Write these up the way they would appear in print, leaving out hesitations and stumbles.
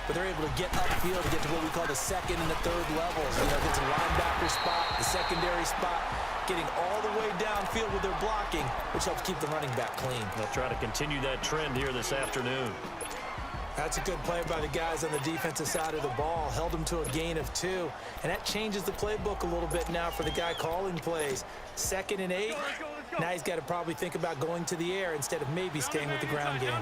but they're able to get upfield to get to what we call the second and the third levels. You know, get to the linebacker spot, the secondary spot, getting all the way downfield with their blocking, which helps keep the running back clean. They'll try to continue that trend here this afternoon. That's a good play by the guys on the defensive side of the ball. Held them to a gain of 2. And that changes the playbook a little bit now for the guy calling plays. 2nd and 8. Now he's got to probably think about going to the air instead of maybe staying with the ground game.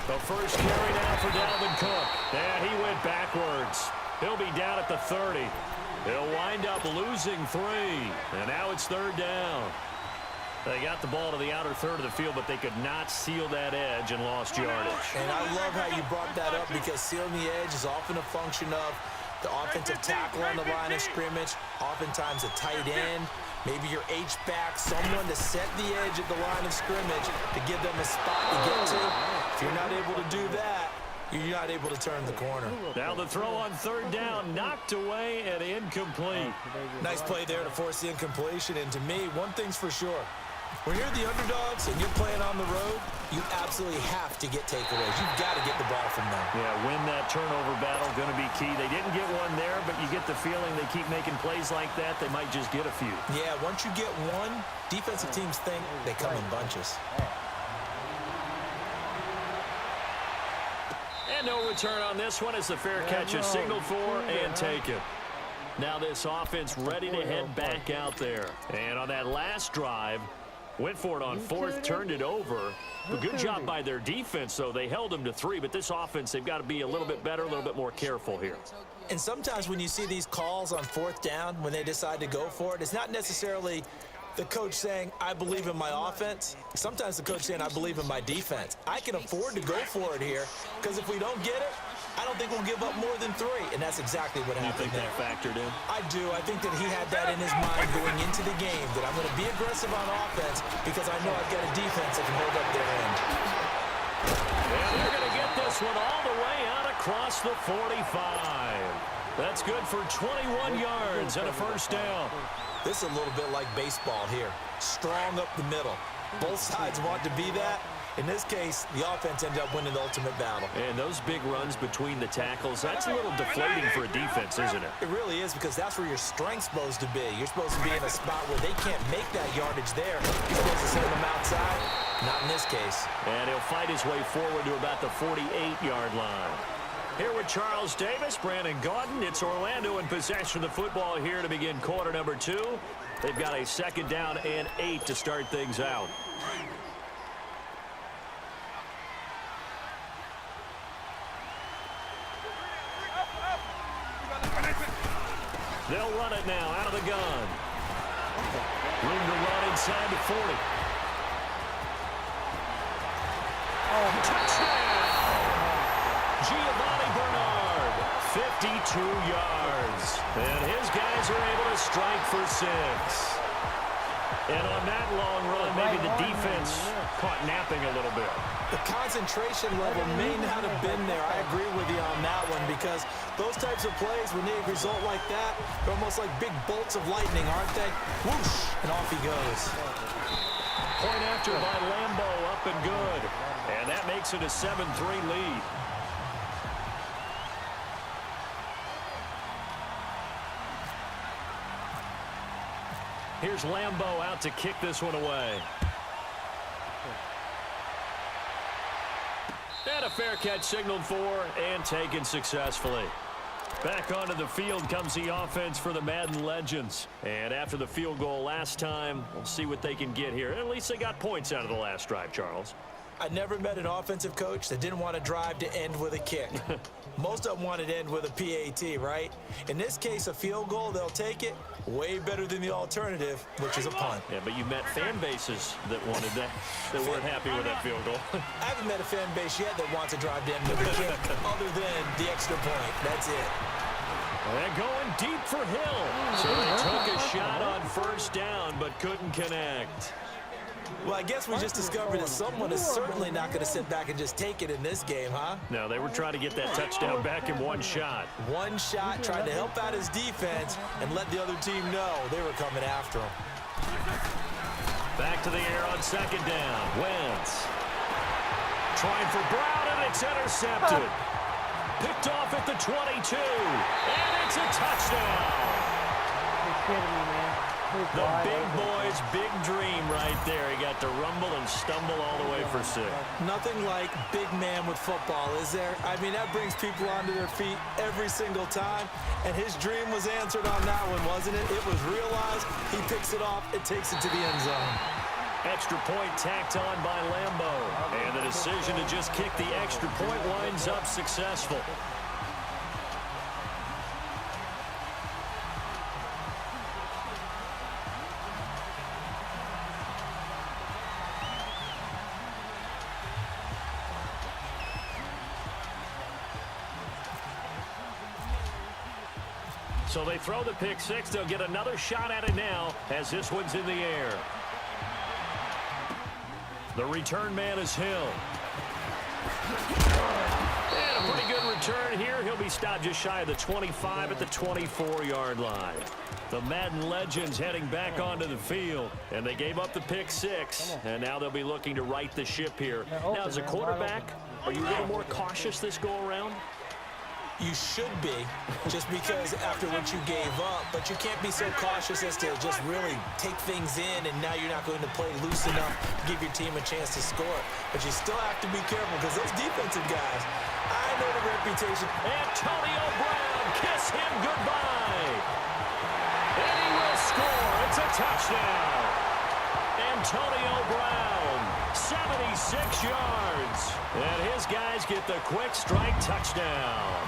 The first carry now for Dalvin Cook. And he went backwards. He'll be down at the 30. He'll wind up losing 3. And now it's 3rd down. They got the ball to the outer third of the field, but they could not seal that edge and lost yardage. And I love how you brought that up because sealing the edge is often a function of the offensive tackle on the line of scrimmage, oftentimes a tight end, maybe your H-back, someone to set the edge at the line of scrimmage to give them a spot to get to. If you're not able to do that, you're not able to turn the corner. Now the throw on 3rd down, knocked away and incomplete. Nice play there to force the incompletion. And to me, one thing's for sure. When you're the underdogs and you're playing on the road, you absolutely have to get takeaways. You've got to get the ball from them. Yeah, win that turnover battle, going to be key. They didn't get one there, but you get the feeling they keep making plays like that, they might just get a few. Yeah, once you get one, defensive teams think they come in bunches. And no return on this one as the fair catch is signaled for and taken. Now this offense ready to head back out there. And on that last drive, went for it on 4th, turned it over. A good job by their defense, though. They held them to 3, but this offense, they've got to be a little bit better, a little bit more careful here. And sometimes when you see these calls on 4th down, when they decide to go for it, it's not necessarily the coach saying, I believe in my offense. Sometimes the coach saying, I believe in my defense. I can afford to go for it here because if we don't get it, I don't think we'll give up more than 3, and that's exactly what happened. You think that factored in? I do. I think that he had that in his mind going into the game, that I'm going to be aggressive on offense because I know I've got a defense that can hold up their end. And they're going to get this one all the way out across the 45. That's good for 21 yards and a 1st down. This is a little bit like baseball here. Strong up the middle. Both sides want to be that. In this case, the offense ended up winning the ultimate battle. And those big runs between the tackles, that's a little deflating for a defense, isn't it? It really is because that's where your strength's supposed to be. You're supposed to be in a spot where they can't make that yardage there. You're supposed to send them outside. Not in this case. And he'll fight his way forward to about the 48-yard line. Here with Charles Davis, Brandon Gaudin. It's Orlando in possession of the football here to begin quarter number 2. They've got a 2nd down and 8 to start things out. They'll run it now out of the gun. Room to run inside the 40. Touchdown! Giovanni Bernard, 52 yards. And his guys are able to strike for 6. And on that long run, maybe the defense caught napping a little bit. The concentration level may not have been there. I agree with you on that one because those types of plays, when they result like that, they're almost like big bolts of lightning, aren't they? Whoosh, and off he goes. Point after by Lambo, up and good. And that makes it a 7-3 lead. Here's Lambo out to kick this one away. And a fair catch signaled for and taken successfully. Back onto the field comes the offense for the Madden Legends. And after the field goal last time, we'll see what they can get here. At least they got points out of the last drive, Charles. I never met an offensive coach that didn't want to drive to end with a kick. Most of them wanted to end with a PAT, right? In this case, a field goal, they'll take it. Way better than the alternative, which is a punt. Yeah, but you met fan bases that wanted that, that weren't happy with that field goal. I haven't met a fan base yet that wants to drive to end with a kick other than the extra point. That's it. And going deep for Hill. So they took a shot on 1st down, but couldn't connect. Well, I guess we just discovered that someone is certainly not going to sit back and just take it in this game, huh? No, they were trying to get that touchdown back in one shot. One shot, trying to help out his defense and let the other team know they were coming after him. Back to the air on 2nd down. Wentz. trying for Brown, and it's intercepted. Picked off at the 22, and it's a touchdown. You're kidding me, man. The big boy's big dream right there. He got to rumble and stumble all the way for 6. Nothing like big man with football, is there? I mean, that brings people onto their feet every single time, and his dream was answered on that one, wasn't it? It was realized. He picks it off. It takes it to the end zone. Extra point tacked on by Lambo, and the decision to just kick the extra point winds up successful. So they throw the pick 6. They'll get another shot at it now as this one's in the air. The return man is Hill. And a pretty good return here. He'll be stopped just shy of the 25 at the 24-yard line. The Madden legends heading back onto the field. And they gave up the pick 6. And now they'll be looking to right the ship here. Now, as a quarterback, are you a little more cautious this go-around? You should be, just because after what you gave up, but you can't be so cautious as to just really take things in, and now you're not going to play loose enough to give your team a chance to score. But you still have to be careful, because those defensive guys, I know the reputation. Antonio Brown, kiss him goodbye. And he will score. It's a touchdown. Antonio Brown, 76 yards. And his guys get the quick strike touchdown.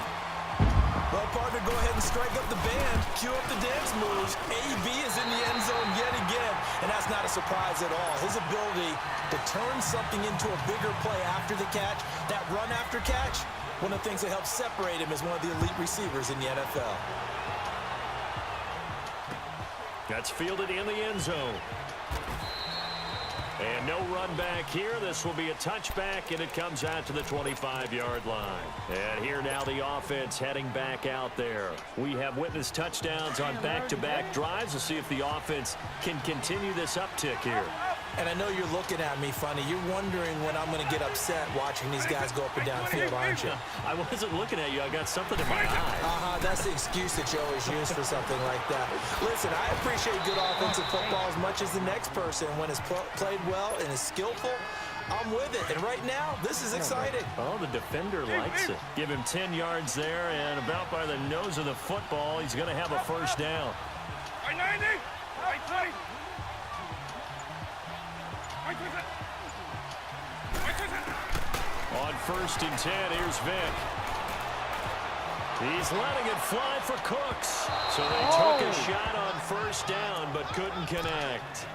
Well, partner, go ahead and strike up the band. Cue up the dance moves. AB is in the end zone yet again, and that's not a surprise at all. His ability to turn something into a bigger play after the catch, that run after catch, one of the things that helps separate him as one of the elite receivers in the NFL. That's fielded in the end zone. And no run back here. This will be a touchback, and it comes out to the 25-yard line. And here now the offense heading back out there. We have witnessed touchdowns on back-to-back drives. We'll see if the offense can continue this uptick here. And I know you're looking at me funny. You're wondering when I'm going to get upset watching these guys go up and down field, aren't you? I wasn't looking at you. I got something in my eye. That's the excuse that you always use for something like that. Listen, I appreciate good offensive football as much as the next person. When it's played well and is skillful, I'm with it. And right now, this is exciting. Oh, the defender likes it. Give him 10 yards there, and about by the nose of the football, he's going to have a first down. On 1st and 10, here's Vick. He's letting it fly for Cooks. So they took a shot on 1st down, but couldn't connect.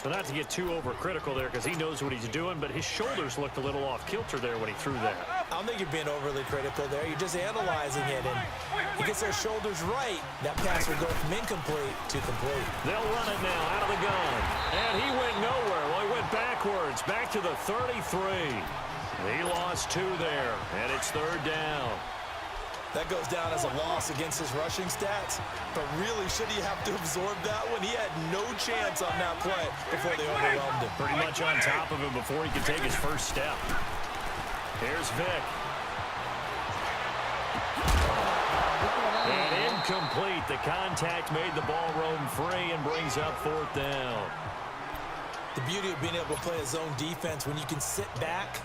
So not to get too overcritical there, because he knows what he's doing, but his shoulders looked a little off kilter there when he threw that. I don't think you're being overly critical there. You're just analyzing it, and he gets those shoulders right. That pass would go from incomplete to complete. They'll run it now out of the gun. And he went nowhere. Well, he went backwards, back to the 33. He lost 2 there, and it's 3rd down. That goes down as a loss against his rushing stats. But really, should he have to absorb that one? He had no chance on that play before they overwhelmed him. Pretty much on top of him before he could take his first step. Here's Vick. And incomplete. The contact made the ball roam free and brings up 4th down. The beauty of being able to play a zone defense when you can sit back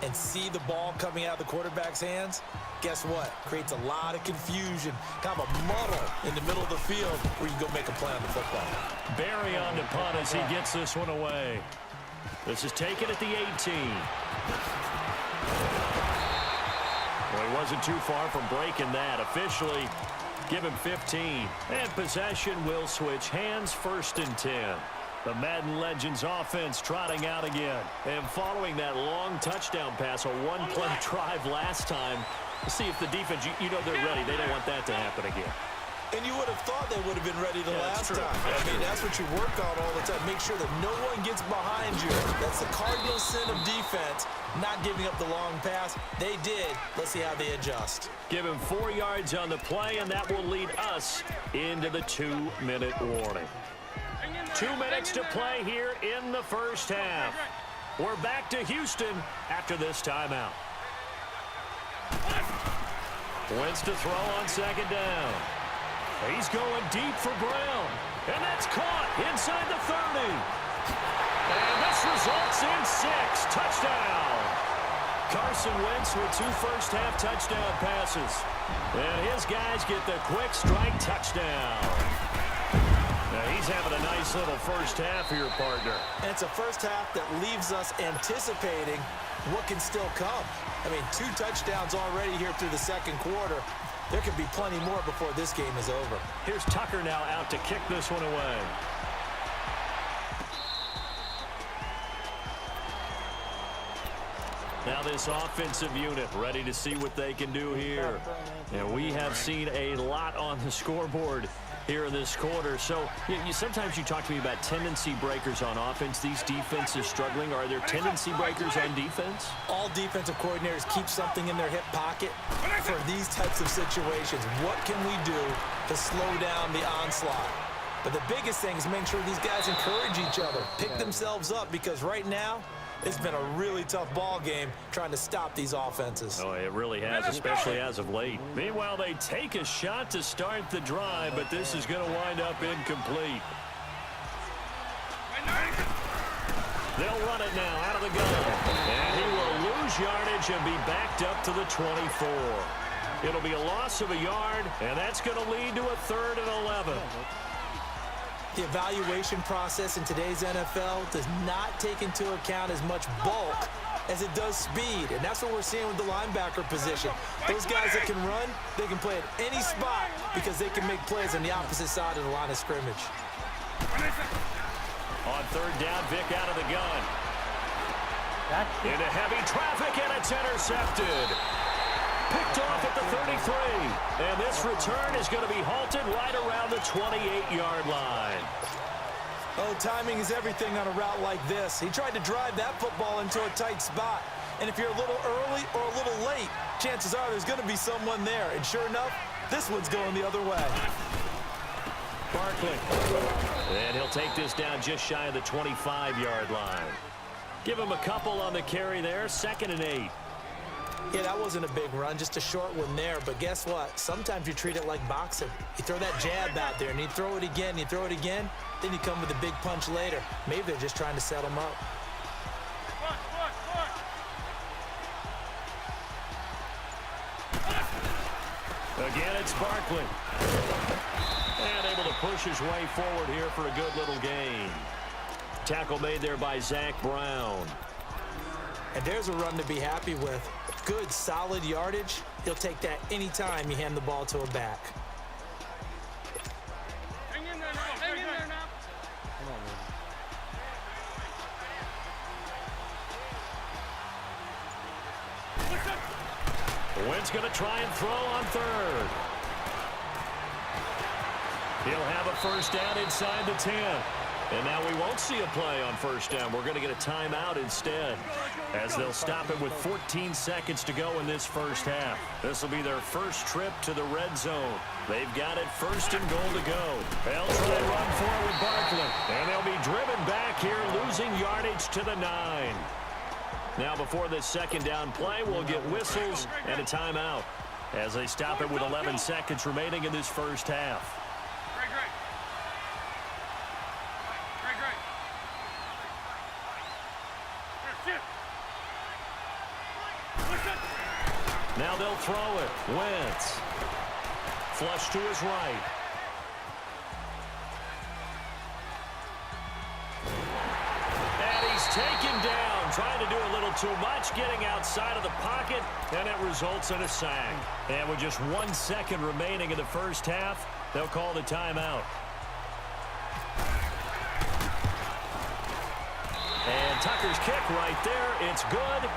and see the ball coming out of the quarterback's hands, guess what? Creates a lot of confusion, kind of a muddle in the middle of the field where you go make a play on the football. Barry on the punt as he gets this one away. This is taken at the 18. Well, he wasn't too far from breaking that. Officially, give him 15. And possession will switch hands, 1st and 10. The Madden Legends offense trotting out again. And following that long touchdown pass, a one-play drive last time, see if the defense, you know they're ready. They don't want that to happen again. And you would have thought they would have been ready the last time. I mean, that's what you work on all the time. Make sure that no one gets behind you. That's the cardinal sin of defense, not giving up the long pass. They did. Let's see how they adjust. Give him 4 yards on the play, and that will lead us into the 2-minute warning. 2 minutes to play here in the first half. We're back to Houston after this timeout. Wentz to throw on second down. He's going deep for Brown. And that's caught inside the 30. And this results in 6. Touchdown. Carson Wentz with 2 first-half touchdown passes. And his guys get the quick strike touchdown. Now he's having a nice little first half here, partner. And it's a first half that leaves us anticipating what can still come. I mean, 2 touchdowns already here through the second quarter. There could be plenty more before this game is over. Here's Tucker now out to kick this one away. Now this offensive unit ready to see what they can do here. And we have seen a lot on the scoreboard here in this quarter. So sometimes you talk to me about tendency breakers on offense. These defenses struggling. Are there tendency breakers on defense? All defensive coordinators keep something in their hip pocket for these types of situations. What can we do to slow down the onslaught? But the biggest thing is make sure these guys encourage each other, pick themselves up, because right now it's been a really tough ball game trying to stop these offenses. Oh, it really has, especially as of late. Meanwhile, they take a shot to start the drive, but this is going to wind up incomplete. They'll run it now out of the gun. And he will lose yardage and be backed up to the 24. It'll be a loss of a yard, and that's going to lead to a 3rd and 11. The evaluation process in today's NFL does not take into account as much bulk as it does speed, and that's what we're seeing with the linebacker position. Those guys that can run, they can play at any spot because they can make plays on the opposite side of the line of scrimmage. On 3rd down, Vic out of the gun. Into heavy traffic, and it's intercepted. Picked off at the 33. And this return is going to be halted right around the 28-yard line. Oh, timing is everything on a route like this. He tried to drive that football into a tight spot. And if you're a little early or a little late, chances are there's going to be someone there. And sure enough, this one's going the other way. Barkley. And he'll take this down just shy of the 25-yard line. Give him a couple on the carry there. 2nd and 8. Yeah, that wasn't a big run, just a short one there. But guess what? Sometimes you treat it like boxing. You throw that jab out there, and you throw it again, then you come with a big punch later. Maybe they're just trying to set him up. Again, it's Barkley. And able to push his way forward here for a good little gain. Tackle made there by Zach Brown. And there's a run to be happy with. Good, solid yardage. He'll take that anytime you hand the ball to a back. Hang in there now. Hang in there now. Come on, man. Wentz going to try and throw on 3rd. He'll have a first down inside the 10. And now we won't see a play on first down. We're going to get a timeout instead, as they'll stop it with 14 seconds to go in this first half. This will be their first trip to the red zone. They've got it 1st and goal to go. They'll try and run forward with Barkley. And they'll be driven back here, losing yardage to the 9. Now before this 2nd down play, we'll get whistles and a timeout as they stop it with 11 seconds remaining in this first half. Now they'll throw it. Wentz. Flush to his right. And he's taken down, trying to do a little too much, getting outside of the pocket, and it results in a sack. And with just 1 second remaining in the first half, they'll call the timeout. And Tucker's kick right there. It's good.